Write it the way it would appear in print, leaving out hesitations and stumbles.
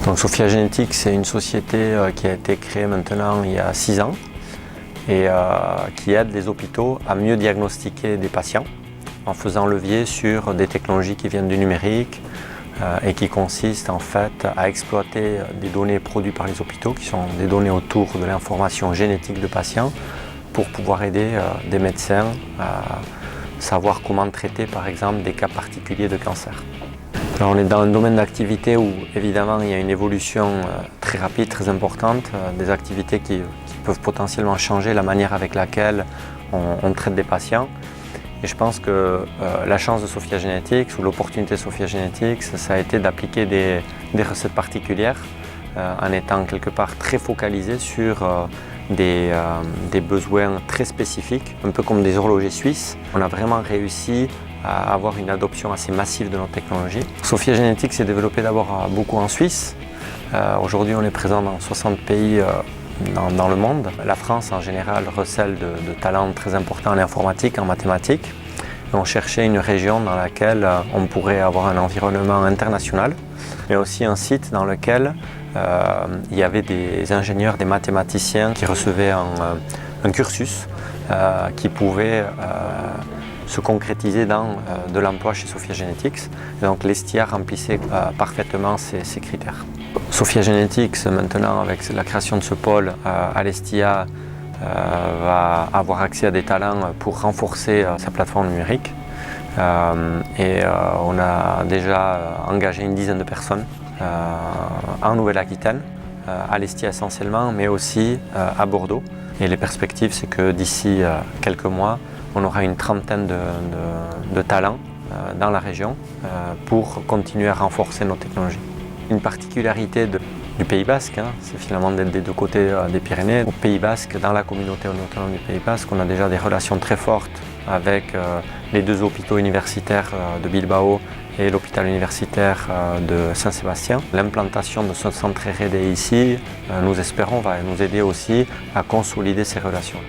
Donc Sophia Genetics, c'est une société qui a été créée maintenant il y a 6 ans et qui aide les hôpitaux à mieux diagnostiquer des patients en faisant levier sur des technologies qui viennent du numérique et qui consistent en fait à exploiter des données produites par les hôpitaux qui sont des données autour de l'information génétique de patients pour pouvoir aider des médecins à savoir comment traiter par exemple des cas particuliers de cancer. Alors, on est dans un domaine d'activité où évidemment il y a une évolution très rapide, très importante, des activités qui peuvent potentiellement changer la manière avec laquelle on traite des patients. Et je pense que la chance de Sophia Genetics ou l'opportunité de Sophia Genetics, ça a été d'appliquer des recettes particulières en étant quelque part très focalisé sur des besoins très spécifiques, un peu comme des horlogers suisses. On a vraiment réussi à avoir une adoption assez massive de notre technologie. Sophia Genetics s'est développée d'abord beaucoup en Suisse. Aujourd'hui, on est présent dans 60 pays dans le monde. La France, en général, recèle de talents très importants en informatique, en mathématiques. Et on cherchait une région dans laquelle on pourrait avoir un environnement international, mais aussi un site dans lequel il y avait des ingénieurs, des mathématiciens qui recevaient un cursus qui pouvait se concrétiser dans de l'emploi chez Sophia Genetics. Et donc l'Estia remplissait parfaitement ces critères. Sophia Genetics, maintenant avec la création de ce pôle à l'Estia, va avoir accès à des talents pour renforcer sa plateforme numérique. On a déjà engagé une dizaine de personnes en Nouvelle-Aquitaine, à l'Estia essentiellement, mais aussi à Bordeaux. Et les perspectives, c'est que d'ici quelques mois, on aura une trentaine de talents dans la région pour continuer à renforcer nos technologies. Une particularité du Pays Basque, c'est finalement d'être des deux côtés des Pyrénées. Au Pays Basque, dans la communauté autonome du Pays Basque, on a déjà des relations très fortes avec les deux hôpitaux universitaires de Bilbao et l'hôpital universitaire de Saint-Sébastien. L'implantation de ce centre R&D ici, nous espérons, va nous aider aussi à consolider ces relations.